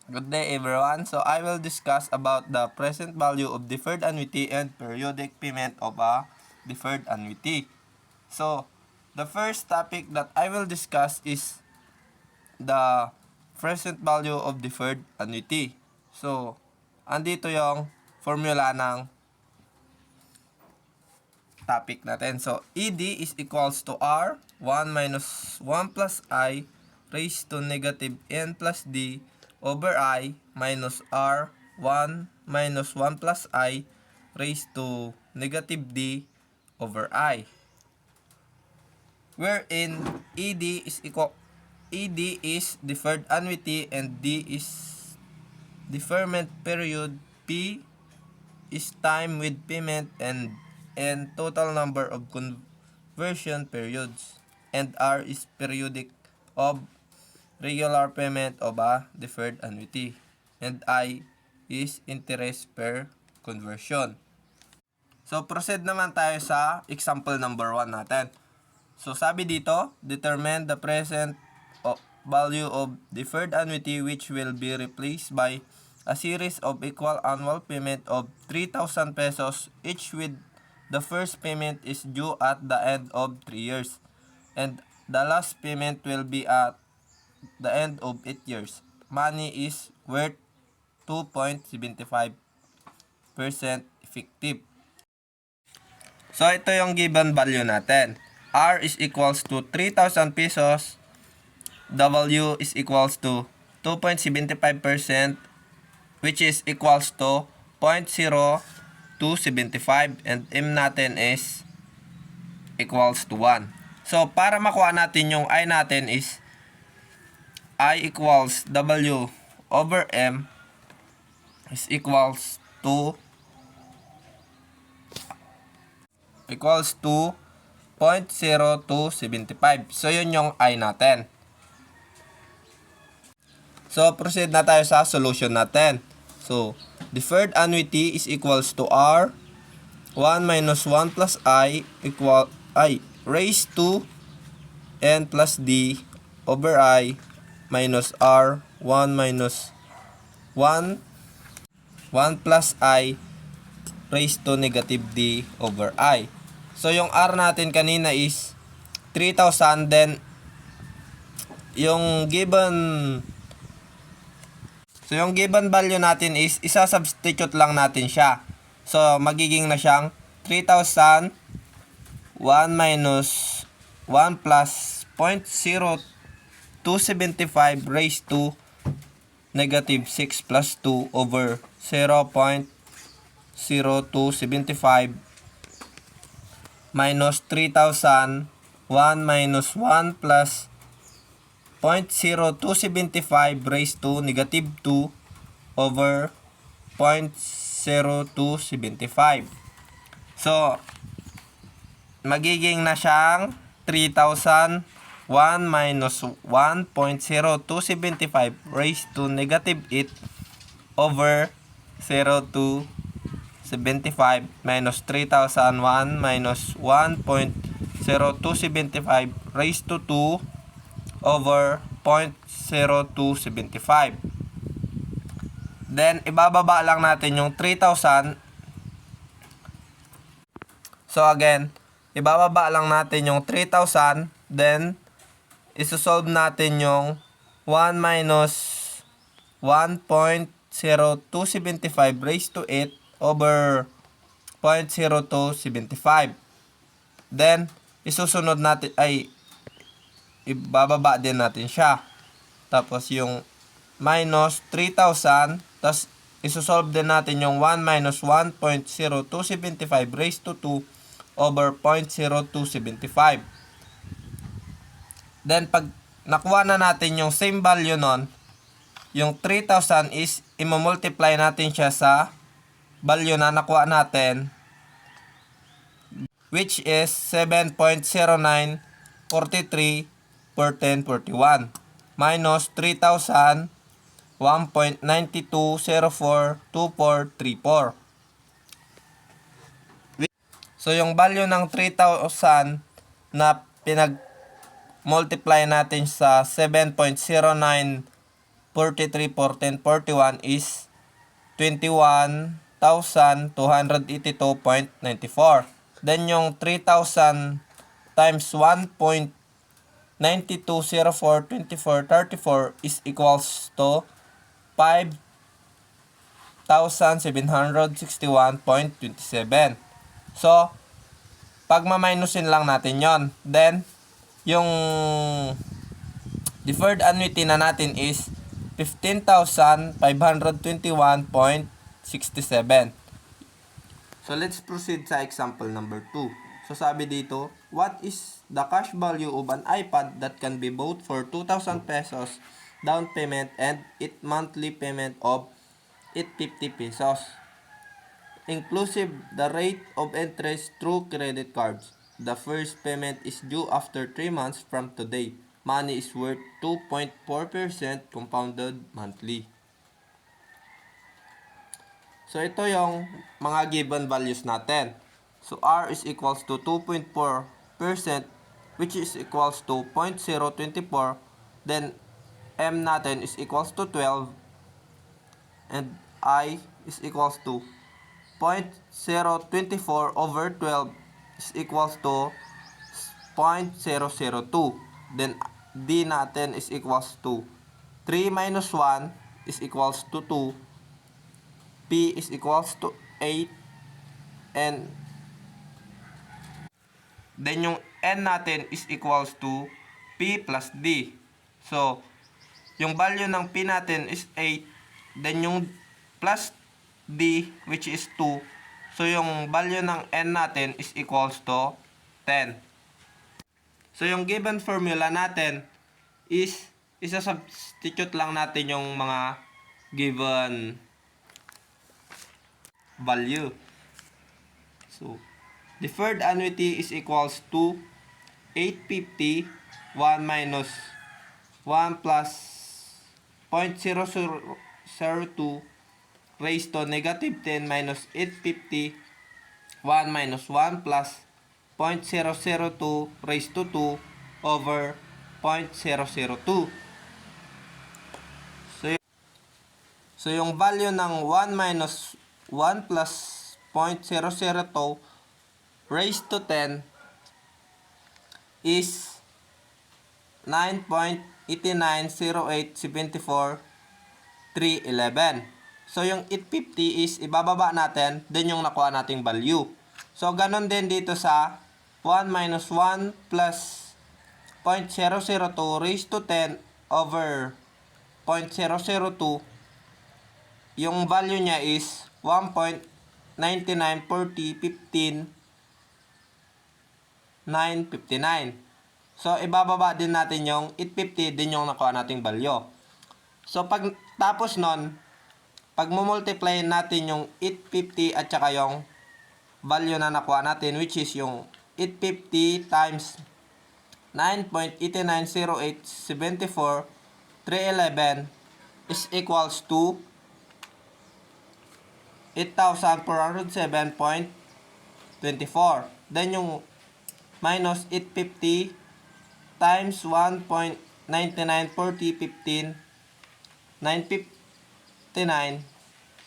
Good day everyone. So I will discuss about the present value of deferred annuity and periodic payment of a deferred annuity. So the first topic that I will discuss is the present value of deferred annuity. So andito yung formula ng topic natin. So ED is equals to R 1 minus 1 plus I raised to negative N plus D over I minus R 1 minus 1 plus I raised to negative D over I. Wherein ED is deferred annuity and D is deferment period, P is time with payment and total number of conversion periods, and R is periodic of regular payment of a deferred annuity, and I is interest per conversion. So proceed naman tayo sa example number 1 natin. So sabi dito, determine the present value of deferred annuity which will be replaced by a series of equal annual payment of 3,000 pesos each, with the first payment is due at the end of 3 years and the last payment will be at the end of 8 years. Money is worth 2.75% effective. So ito yung given value natin. R is equals to 3,000 pesos. W is equals to 2.75%, which is equals to 0.0275, and M natin is equals to 1. So para makuha natin yung I natin is I equals W over M is equals to 0.0275. So yun yung I natin. So proceed na tayo sa solution natin. So deferred annuity is equals to R 1 minus 1 plus I equal I raised to N plus D over I minus R 1 minus 1 plus I raised to negative D over I. So yung R natin kanina is 3,000, then yung given value natin is isa-substitute lang natin siya. So magiging na siyang 3,000 1 minus 1 plus 0.0275 raised to negative 6 plus 2 over 0.0275 minus 3,000 1 minus 1 plus 0.0275 raised to negative 2 over 0.0275. So magiging na siyang 3,001 minus 1.0275 raised to negative 8 over 0.275 minus 3,001 minus 1.0275 raised to 2 over 0.0275. Then ibababa lang natin yung 3,000. So again, ibababa lang natin yung 3,000, then isosolve natin yung 1 minus 1.0275 raised to 8 over 0.0275. Then isusunod natin ibababa din natin siya. Tapos yung minus 3,000, tapos isosolve din natin yung 1 minus 1.0275 raised to 2 over 0.0275. Then pag nakuha na natin yung same value nun, yung 3,000 is imamultiply natin siya sa value na nakuha natin, which is 7.0943 per 1041 minus 3,000 1.92042434. So yung value ng 3,000 na pinag-multiply natin sa 7.0943 43 for 1041 is 21,282.94. Then yung 3,000 times 1.92042434 is equals to 5,761.27. So, pag ma-minusin lang natin yon, then yung deferred annuity na natin is 15,521.67. So, let's proceed sa example number 2. So, sabi dito, what is the cash value of an iPad that can be bought for 2,000 pesos down payment and it monthly payment of 850 pesos? Inclusive the rate of interest through credit cards. The first payment is due after 3 months from today. Money is worth 2.4% compounded monthly. So, ito yung mga given values natin. So, R is equals to 2.4%, which is equals to 0.024. Then, M natin is equals to 12. And I is equals to 0.024 over 12 is equals to 0.002. Then, D natin is equals to 3 minus 1 is equals to 2. P is equals to 8. And then yung N natin is equals to P plus D. So, yung value ng P natin is 8. Then yung plus D, which is 2. So, yung value ng N natin is equals to 10. So, yung given formula natin is isa-substitute lang natin yung mga given value. So, deferred annuity is equals to 850, 1 minus 1 plus 0.002 raised to negative 10 minus 850, 1 minus 1 plus 0.002 raised to 2 over 0.002. So, yung value ng 1 minus 1 plus 0.002 raised to 10 is 9.890874.311. So, yung 850 is ibababa natin, then yung nakuha nating value. So, ganon din dito sa 1 minus 1 plus 0.002 raised to 10 over 0.002. Yung value niya is 1.994015.959. So, ibababa din natin yung 850, din yung nakuha nating value. So, pag tapos nun, pag multiply natin yung 850 at saka yung value na nakuha natin, which is yung 850 times 9.890874.311 is equals to 8,407.24. Then yung minus 850 times 1.994015.959.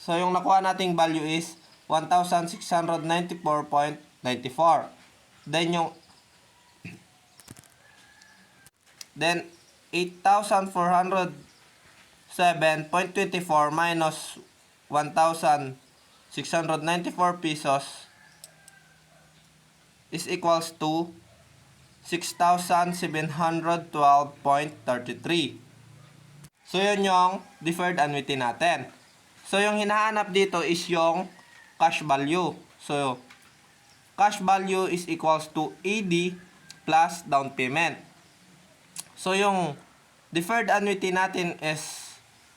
So, yung nakuha nating value is 1,694.94. Then, yung 8,407.24 minus 1,694 pesos is equals to 6,712.33. So, yun yung deferred annuity natin. So, yung hinahanap dito is yung cash value. So, cash value is equals to AD plus down payment. So, yung deferred annuity natin is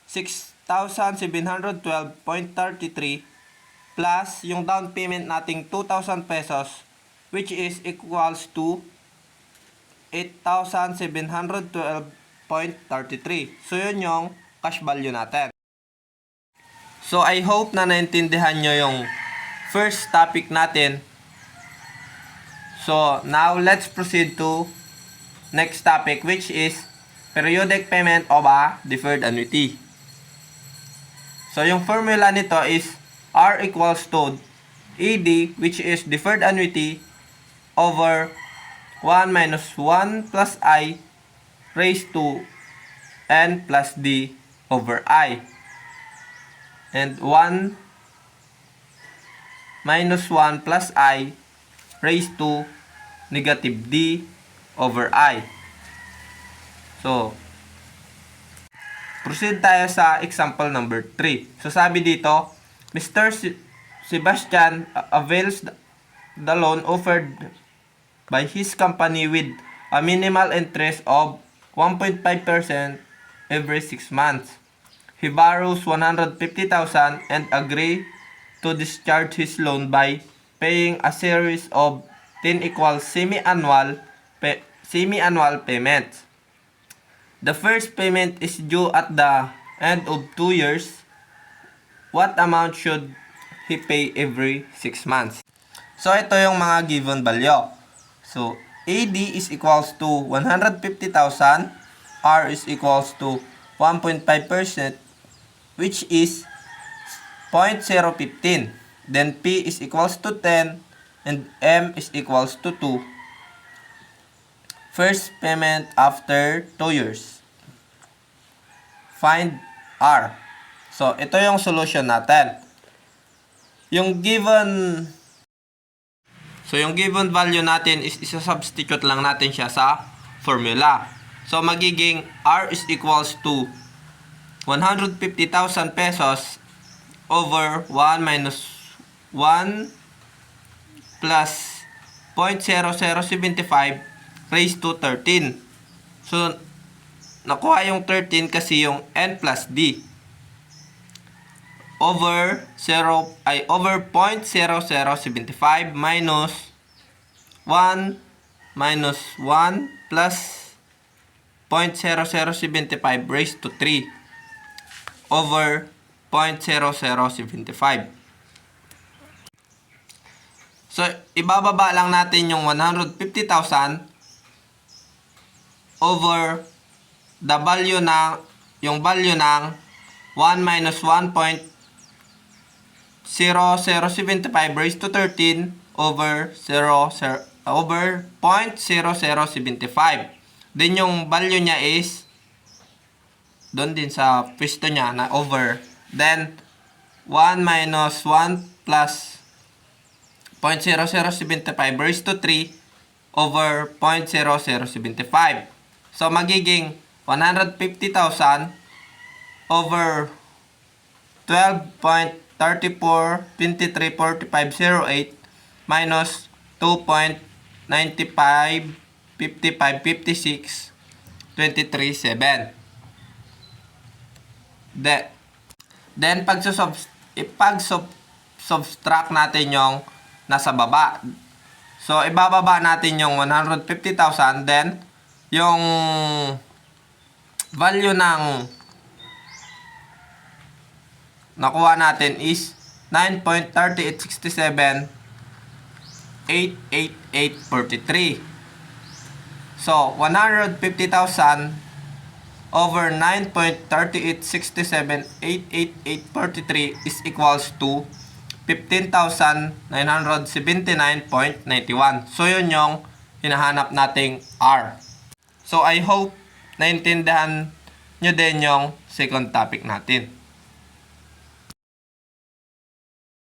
6,712.33 plus yung down payment nating 2,000 pesos, which is equals to 8,712.33. So, yun yung cash value natin. So, I hope na naintindihan nyo yung first topic natin. So, now let's proceed to next topic, which is periodic payment of a deferred annuity. So, yung formula nito is R equals to ED, which is deferred annuity, over 1 minus 1 plus I raised to N plus D over I. And 1 minus 1 plus I raised to negative D over I. So, proceed tayo sa example number 3. So, sabi dito, Mr. Sebastian avails the loan offered by his company with a minimal interest of 1.5% every 6 months. He borrows 150,000 and agree to discharge his loan by paying a series of 10 equal semi-annual payments. The first payment is due at the end of 2 years. What amount should he pay every 6 months? So, ito yung mga given value. So, AD is equals to 150,000. R is equals to 1.5%, which is 0.015. Then, P is equals to 10. And M is equals to 2. First payment after 2 years. Find R. So, ito yung solution natin. Yung given value natin is isa-substitute lang natin siya sa formula. So, magiging R is equals to 150,000 pesos over 1 minus 1 plus 0.0075 raised to 13. So, nakuha yung 13 kasi yung N plus D. Over 0.0075 minus 1 minus 1 plus 0.0075 raised to 3 over 0.0075. So, ibababa lang natin yung 150,000 over the value ng 1 minus 1.0075 raised to 13 over 0.0075. Then yung value niya is doon din sa pwesto niya na over. Then 1 minus 1 plus 0.0075 raised to 3 over 0.0075. So, magiging 150,000 over 12.34234508 minus 2.95555623.7. Then pag-subtract natin yung nasa baba. So, ibababa natin yung 150,000. Then, yung value ng nakuha natin is 9.3867,888.43. So, 150,000 over 9.3867,888.43 is equals to 15,979.91. So, yun yung hinahanap nating R. So, I hope naintindihan nyo din yung second topic natin.